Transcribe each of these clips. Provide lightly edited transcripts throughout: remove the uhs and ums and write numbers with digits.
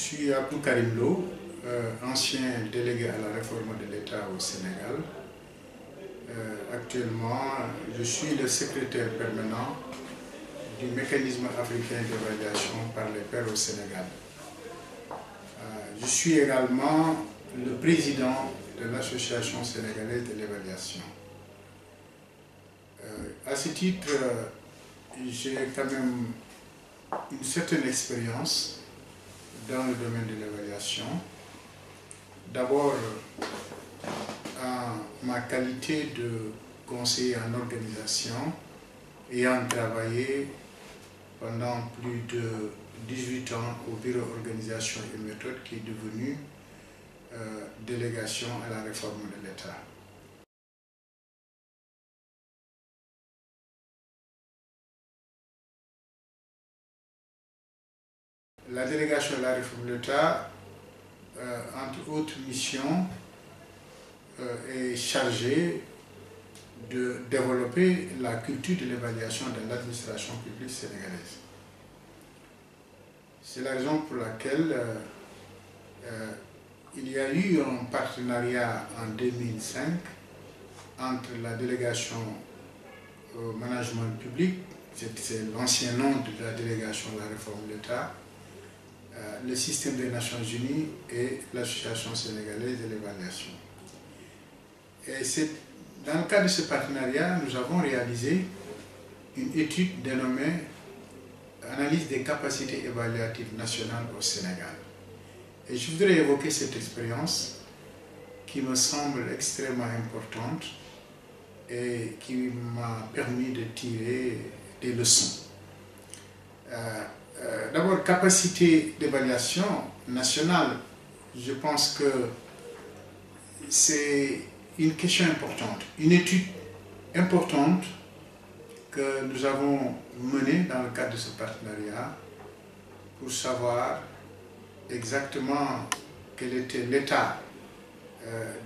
suis Abdou Karim Lo, ancien délégué à la réforme de l'État au Sénégal. Actuellement, je suis le secrétaire permanent du mécanisme africain d'évaluation par les pairs au Sénégal. Je suis également le président de l'Association sénégalaise de l'évaluation. À ce titre, j'ai quand même une certaine expérience dans le domaine de l'évaluation. D'abord, en ma qualité de conseiller en organisation, ayant travaillé pendant plus de 18 ans au bureau organisation et méthode qui est devenu délégation à la réforme de l'État. La délégation à la réforme de l'État, entre autres missions, est chargée de développer la culture de l'évaluation dans l'administration publique sénégalaise. C'est la raison pour laquelle il y a eu un partenariat en 2005 entre la délégation au management public, c'est l'ancien nom de la délégation de la réforme de l'État, le système des Nations Unies et l'Association sénégalaise de l'évaluation. Et c'est dans le cadre de ce partenariat, nous avons réalisé une étude dénommée Analyse des capacités évaluatives nationales au Sénégal. Et je voudrais évoquer cette expérience qui me semble extrêmement importante et qui m'a permis de tirer des leçons. D'abord, capacité d'évaluation nationale, je pense que c'est une question importante, une étude importante que nous avons menée dans le cadre de ce partenariat pour savoir exactement quel était l'état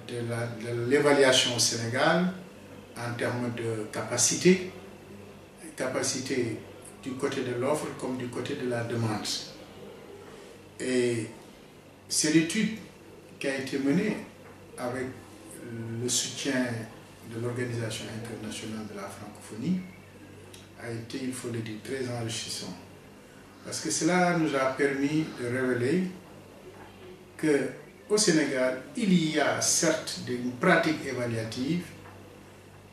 de l'évaluation au Sénégal en termes de capacité du côté de l'offre comme du côté de la demande. Et c'est l'étude qui a été menée avec le soutien de l'Organisation internationale de la francophonie a été, il faut le dire, très enrichissant. Parce que cela nous a permis de révéler qu'au Sénégal, il y a certes une pratique évaluative,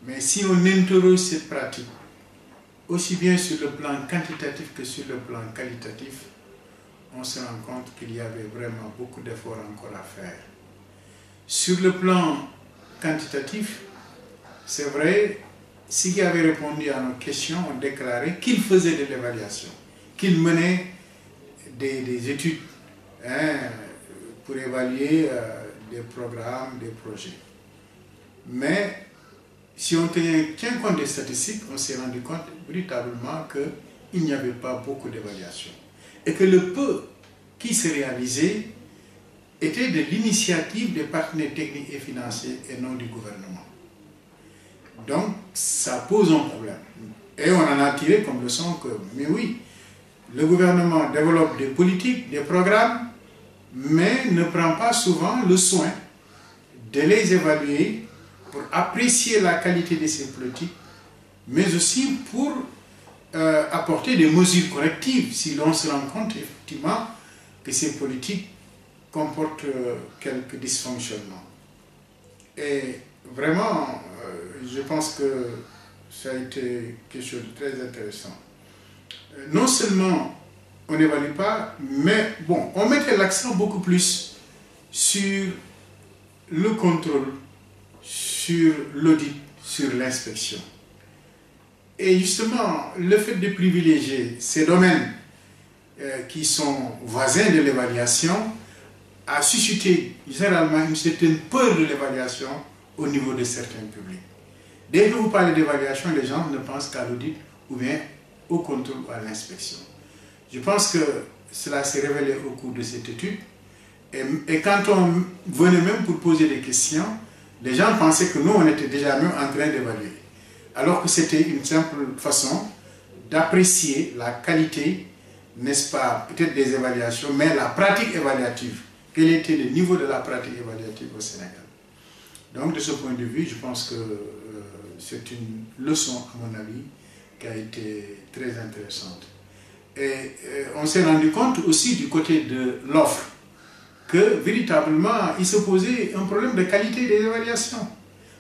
mais si on interroge cette pratique, aussi bien sur le plan quantitatif que sur le plan qualitatif, on se rend compte qu'il y avait vraiment beaucoup d'efforts encore à faire. Sur le plan quantitatif, c'est vrai, ceux qui avaient répondu à nos questions ont déclaré qu'ils faisaient de l'évaluation, qu'ils menaient des études pour évaluer des programmes, des projets. Mais si on tient compte des statistiques, on s'est rendu compte véritablement qu'il n'y avait pas beaucoup d'évaluation. Et que le peu qui se réalisait était de l'initiative des partenaires techniques et financiers et non du gouvernement. Donc, ça pose un problème. Et on en a tiré comme leçon que, mais oui, le gouvernement développe des politiques, des programmes, mais ne prend pas souvent le soin de les évaluer pour apprécier la qualité de ces politiques, mais aussi pour apporter des mesures correctives si l'on se rend compte effectivement que ces politiques comportent quelques dysfonctionnements. Et vraiment, je pense que ça a été quelque chose de très intéressant. Non seulement on n'évalue pas, mais bon, on mettait l'accent beaucoup plus sur le contrôle, sur l'audit, sur l'inspection. Et justement, le fait de privilégier ces domaines qui sont voisins de l'évaluation a suscité généralement une certaine peur de l'évaluation au niveau de certains publics. Dès que vous parlez d'évaluation, les gens ne pensent qu'à l'audit ou bien au contrôle ou à l'inspection. Je pense que cela s'est révélé au cours de cette étude. Et quand on venait même pour poser des questions, les gens pensaient que nous, on était déjà même en train d'évaluer. Alors que c'était une simple façon d'apprécier la qualité n'est-ce pas, peut-être des évaluations, mais la pratique évaluative. Quel était le niveau de la pratique évaluative au Sénégal? Donc, de ce point de vue, je pense que c'est une leçon, à mon avis, qui a été très intéressante. Et on s'est rendu compte aussi du côté de l'offre que véritablement il se posait un problème de qualité des évaluations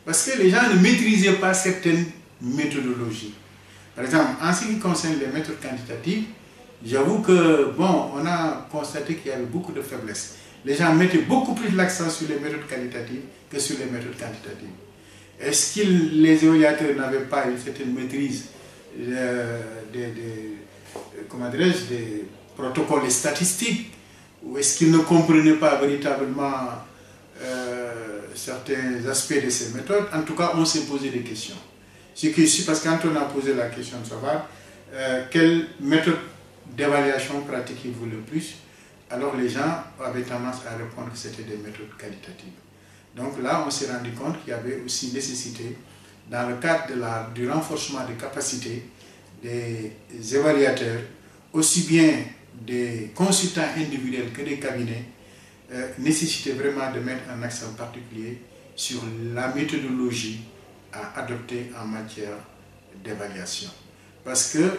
parce que les gens ne maîtrisaient pas certaines méthodologies. Par exemple, en ce qui concerne les méthodes quantitatives, j'avoue que bon, on a constaté qu'il y avait beaucoup de faiblesses. Les gens mettaient beaucoup plus l'accent sur les méthodes qualitatives que sur les méthodes quantitatives. Est-ce que les évaluateurs n'avaient pas une certaine maîtrise des protocoles statistiques, ou est-ce qu'ils ne comprenaient pas véritablement certains aspects de ces méthodes? En tout cas, on s'est posé des questions. Parce que quand on a posé la question de savoir quelle méthode d'évaluation pratiquez-vous le plus, alors les gens avaient tendance à répondre que c'était des méthodes qualitatives. Donc là, on s'est rendu compte qu'il y avait aussi nécessité, dans le cadre du renforcement des capacités des évaluateurs, aussi bien des consultants individuels que des cabinets, nécessité vraiment de mettre un accent particulier sur la méthodologie à adopter en matière d'évaluation. Parce que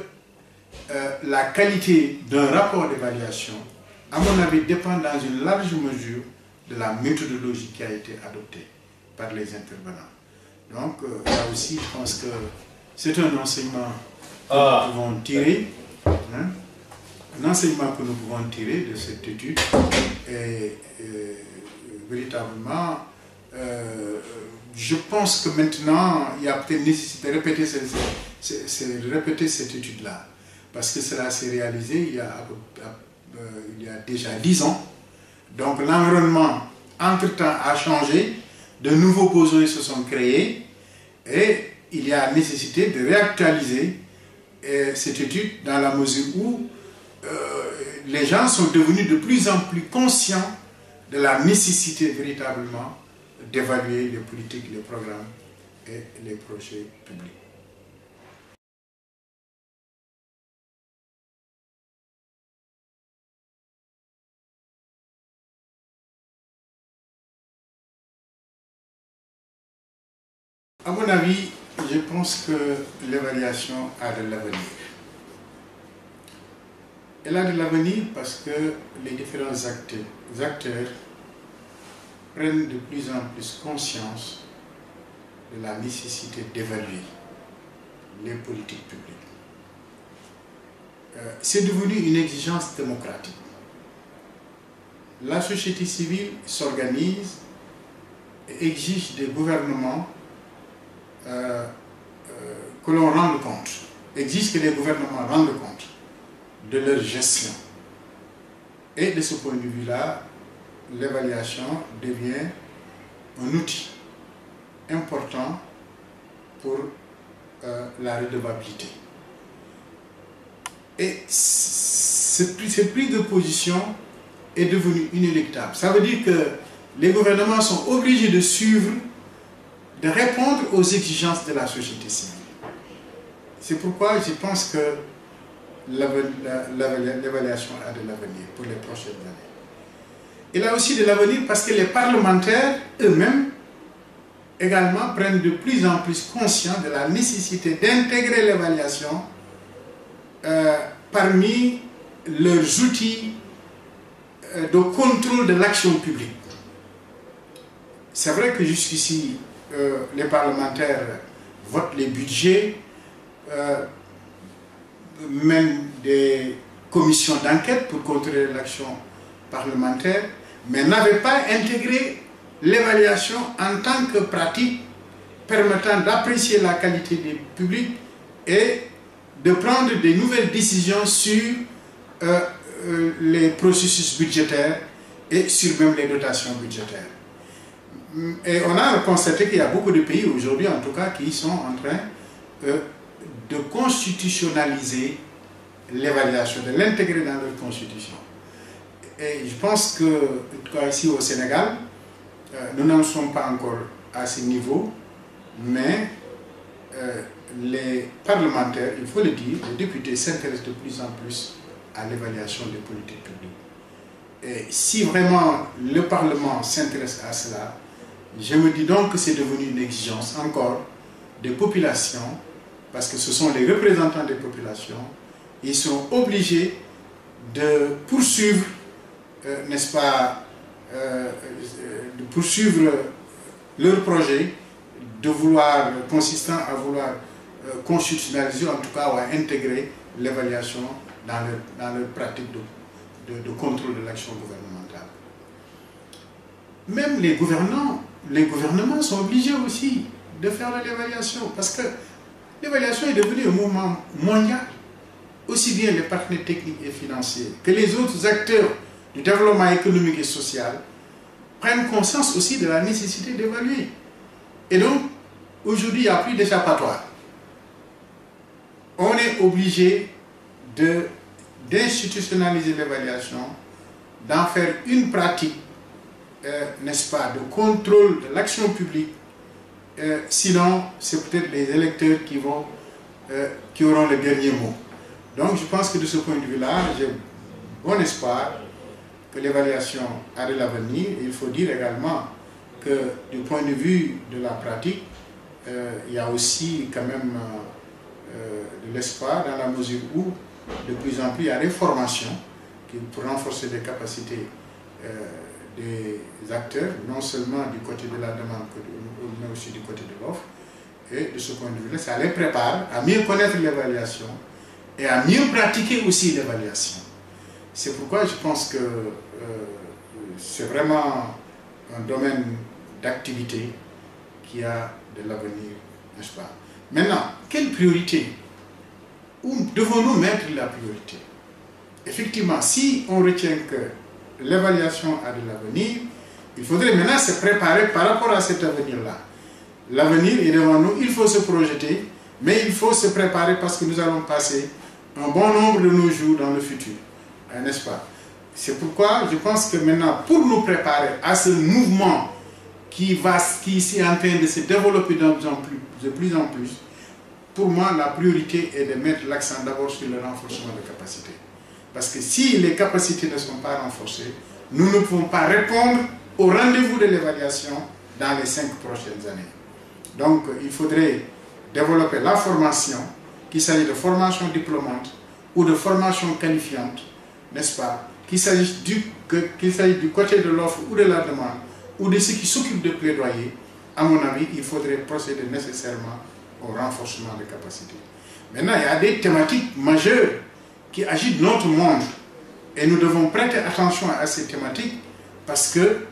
la qualité d'un rapport d'évaluation, à mon avis, dépend dans une large mesure de la méthodologie qui a été adoptée par les intervenants. Donc là aussi, je pense que c'est un enseignement que nous pouvons tirer. Hein, un enseignement que nous pouvons tirer de cette étude. Et véritablement, je pense que maintenant, il y a peut-être nécessité de répéter cette étude-là. Parce que cela s'est réalisé il y a déjà 10 ans. Donc l'environnement, entre-temps, a changé. De nouveaux besoins se sont créés. Et il y a nécessité de réactualiser cette étude dans la mesure où les gens sont devenus de plus en plus conscients de la nécessité véritablement d'évaluer les politiques, les programmes et les projets publics. À mon avis, je pense que l'évaluation a de l'avenir. Elle a de l'avenir parce que les différents acteurs prennent de plus en plus conscience de la nécessité d'évaluer les politiques publiques. C'est devenu une exigence démocratique. La société civile s'organise et exige des gouvernements que l'on rende compte, exige que les gouvernements rendent compte de leur gestion. Et de ce point de vue-là, l'évaluation devient un outil important pour la redevabilité. Et cette prise de position est devenue inéluctable. Ça veut dire que les gouvernements sont obligés de suivre, de répondre aux exigences de la société civile. C'est pourquoi je pense que l'évaluation a de l'avenir pour les prochaines années. Il a aussi de l'avenir parce que les parlementaires eux-mêmes également prennent de plus en plus conscience de la nécessité d'intégrer l'évaluation parmi leurs outils de contrôle de l'action publique. C'est vrai que jusqu'ici, les parlementaires votent les budgets, mènent des commissions d'enquête pour contrôler l'action parlementaire, mais n'avaient pas intégré l'évaluation en tant que pratique permettant d'apprécier la qualité des publics et de prendre des nouvelles décisions sur les processus budgétaires et sur même les dotations budgétaires. Et on a constaté qu'il y a beaucoup de pays aujourd'hui, en tout cas, qui sont en train de constitutionnaliser l'évaluation, de l'intégrer dans leur constitution. Et je pense que, en tout cas ici au Sénégal, nous n'en sommes pas encore à ce niveau, mais les parlementaires, il faut le dire, les députés s'intéressent de plus en plus à l'évaluation des politiques publiques. Et si vraiment le Parlement s'intéresse à cela, je me dis donc que c'est devenu une exigence encore des populations, parce que ce sont les représentants des populations, ils sont obligés de poursuivre, n'est-ce pas, de poursuivre leur projet consistant à vouloir constitutionnaliser, en tout cas, ou à intégrer l'évaluation dans leur pratique de contrôle de l'action gouvernementale. Même les gouvernements sont obligés aussi de faire de l'évaluation, parce que l'évaluation est devenue un mouvement mondial. Aussi bien les partenaires techniques et financiers que les autres acteurs du développement économique et social prennent conscience aussi de la nécessité d'évaluer. Et donc, aujourd'hui, il n'y a plus d'échappatoire. On est obligé d'institutionnaliser l'évaluation, d'en faire une pratique, n'est-ce pas, de contrôle de l'action publique. Sinon, c'est peut-être les électeurs qui auront le dernier mot. Donc, je pense que de ce point de vue-là, j'ai bon espoir que l'évaluation a de l'avenir. Il faut dire également que du point de vue de la pratique, il y a aussi quand même de l'espoir dans la mesure où de plus en plus il y a des formations pour renforcer les capacités des acteurs, non seulement du côté de la demande, mais aussi du côté de l'offre. Et de ce point de vue-là, ça les prépare à mieux connaître l'évaluation et à mieux pratiquer aussi l'évaluation. C'est pourquoi je pense que c'est vraiment un domaine d'activité qui a de l'avenir, n'est-ce pas? Maintenant, quelle priorité? Où devons-nous mettre la priorité? Effectivement, si on retient que l'évaluation a de l'avenir, il faudrait maintenant se préparer par rapport à cet avenir-là. L'avenir est devant nous, il faut se projeter, mais il faut se préparer parce que nous allons passer un bon nombre de nos jours dans le futur, n'est-ce pas? C'est pourquoi je pense que maintenant, pour nous préparer à ce mouvement qui est en train de se développer de plus en plus, pour moi, la priorité est de mettre l'accent d'abord sur le renforcement des capacités. Parce que si les capacités ne sont pas renforcées, nous ne pouvons pas répondre au rendez-vous de l'évaluation dans les 5 prochaines années. Donc, il faudrait développer la formation, qu'il s'agisse de formation diplômante ou de formation qualifiante, n'est-ce pas? Qu'il s'agisse du côté de l'offre ou de la demande, ou de ceux qui s'occupent de plaidoyer, à mon avis, il faudrait procéder nécessairement au renforcement des capacités. Maintenant, il y a des thématiques majeures qui agitent notre monde, et nous devons prêter attention à ces thématiques parce que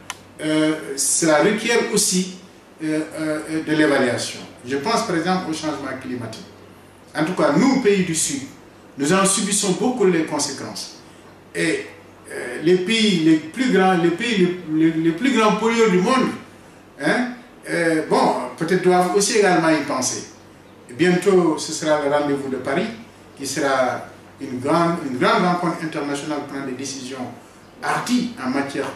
cela requiert aussi de l'évaluation. Je pense par exemple au changement climatique. En tout cas, nous, pays du Sud, nous en subissons beaucoup les conséquences. Et les pays les plus grands pollueurs du monde, hein, bon, peut-être doivent aussi également y penser. Et bientôt, ce sera le rendez-vous de Paris, qui sera une grande rencontre internationale pour prendre des décisions hardies en matière,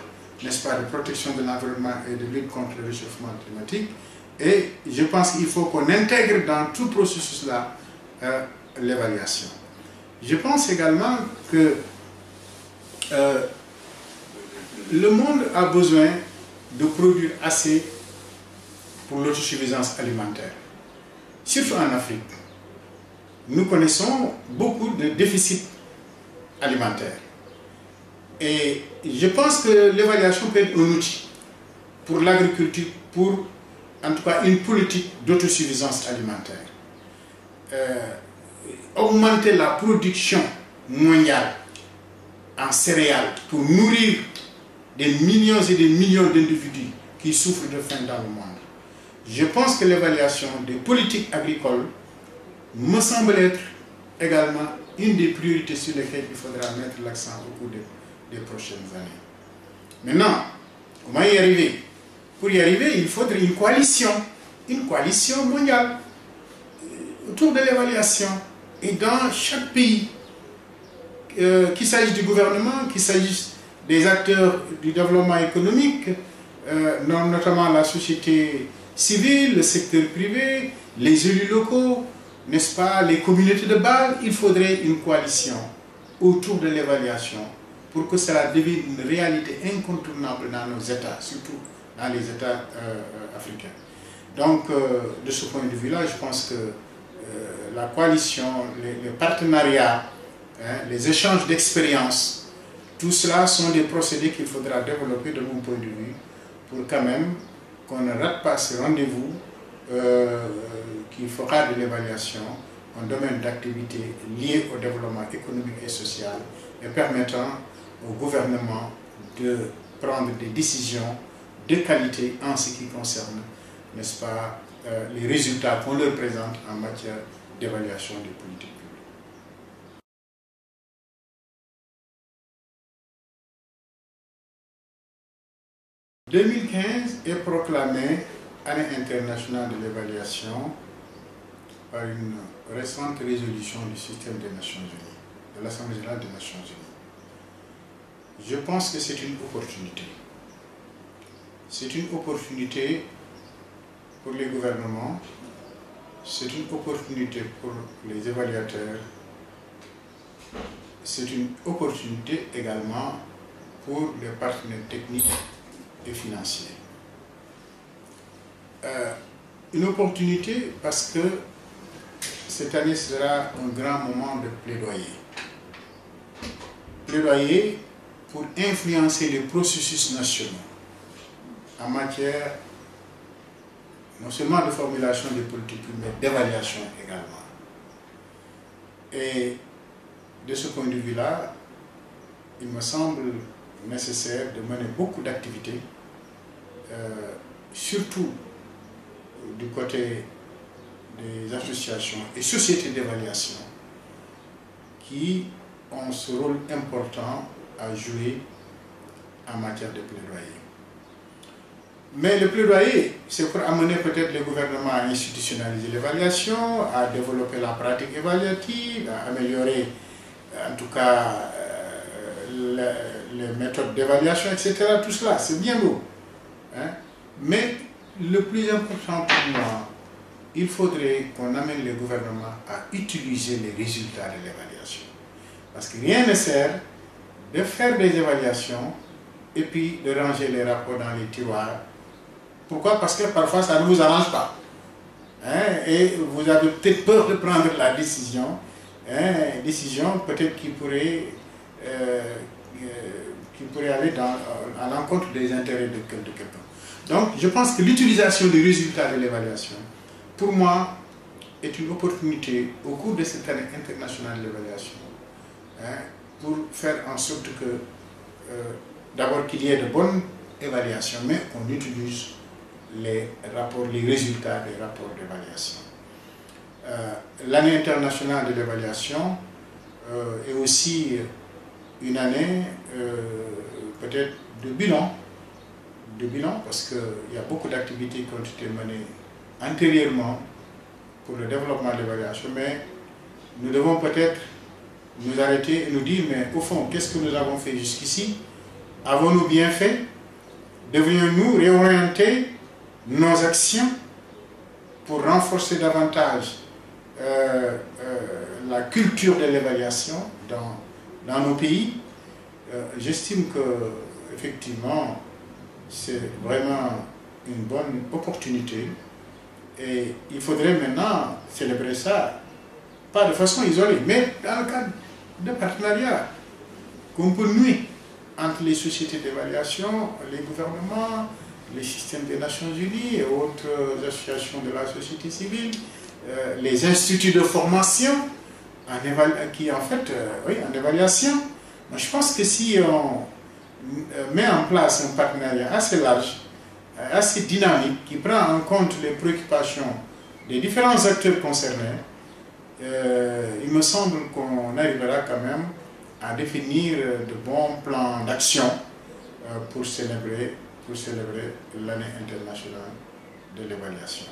n'est-ce pas, de protection de l'environnement et de lutte contre le réchauffement climatique. Et je pense qu'il faut qu'on intègre dans tout processus-là l'évaluation. Je pense également que le monde a besoin de produire assez pour l'autosuffisance alimentaire. Surtout en Afrique, nous connaissons beaucoup de déficits alimentaires. Et je pense que l'évaluation peut être un outil pour l'agriculture, pour en tout cas une politique d'autosuffisance alimentaire. Augmenter la production mondiale en céréales pour nourrir des millions et des millions d'individus qui souffrent de faim dans le monde. Je pense que l'évaluation des politiques agricoles me semble être également une des priorités sur lesquelles il faudra mettre l'accent au cours des prochaines années. Maintenant, comment y arriver? Pour y arriver, il faudrait une coalition mondiale autour de l'évaluation. Et dans chaque pays, qu'il s'agisse du gouvernement, qu'il s'agisse des acteurs du développement économique, notamment la société civile, le secteur privé, les élus locaux, n'est-ce pas, les communautés de base, il faudrait une coalition autour de l'évaluation pour que cela devienne une réalité incontournable dans nos États, surtout dans les États africains. Donc, de ce point de vue-là, je pense que la coalition, les partenariats, les échanges d'expériences, tout cela sont des procédés qu'il faudra développer de mon point de vue pour quand même qu'on ne rate pas ce rendez-vous qui fera de l'évaluation un domaine d'activité lié au développement économique et social et permettant au gouvernement de prendre des décisions de qualité en ce qui concerne, n'est-ce pas, les résultats qu'on leur présente en matière d'évaluation des politiques publiques. 2015 est proclamée Année internationale de l'évaluation par une récente résolution du système des Nations Unies, de l'Assemblée générale des Nations Unies. Je pense que c'est une opportunité. C'est une opportunité pour les gouvernements, c'est une opportunité pour les évaluateurs, c'est une opportunité également pour les partenaires techniques et financiers. Une opportunité parce que cette année sera un grand moment de plaidoyer. Plaidoyer pour influencer les processus nationaux en matière non seulement de formulation des politiques publiques, mais d'évaluation également. Et de ce point de vue-là, il me semble nécessaire de mener beaucoup d'activités, surtout du côté des associations et sociétés d'évaluation qui ont ce rôle important à jouer en matière de plaidoyer. Mais le plaidoyer, c'est pour amener peut-être les gouvernements à institutionnaliser l'évaluation, à développer la pratique évaluative, à améliorer en tout cas les méthodes d'évaluation, etc. Tout cela, c'est bien beau. Hein? Mais le plus important pour moi, il faudrait qu'on amène les gouvernements à utiliser les résultats de l'évaluation. Parce que rien ne sert de faire des évaluations et puis de ranger les rapports dans les tiroirs. Pourquoi? Parce que parfois ça ne vous arrange pas. Hein? Et vous avez peut-être peur de prendre la décision, décision peut-être qui pourrait aller à l'encontre des intérêts de quelqu'un. Donc je pense que l'utilisation des résultats de l'évaluation, pour moi, est une opportunité au cours de cette année internationale de l'évaluation, pour faire en sorte que, d'abord qu'il y ait de bonnes évaluations, mais qu'on utilise les rapports, les résultats des rapports d'évaluation. L'année internationale de l'évaluation est aussi une année peut-être de bilan, parce qu'il y a beaucoup d'activités qui ont été menées antérieurement pour le développement de l'évaluation, mais nous devons peut-être nous arrêter et nous dire, mais au fond, qu'est-ce que nous avons fait jusqu'ici? Avons-nous bien fait? Devrions-nous réorienter nos actions pour renforcer davantage la culture de l'évaluation dans nos pays? J'estime que, effectivement, c'est vraiment une bonne opportunité et il faudrait maintenant célébrer ça, pas de façon isolée, mais dans le cadre de partenariat qu'on peut nouer entre les sociétés d'évaluation, les gouvernements, les systèmes des Nations Unies et autres associations de la société civile, les instituts de formation qui en fait, en évaluation. Donc, je pense que si on met en place un partenariat assez large, assez dynamique, qui prend en compte les préoccupations des différents acteurs concernés, il me semble qu'on arrivera quand même à définir de bons plans d'action pour célébrer l'année internationale de l'évaluation.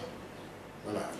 Voilà.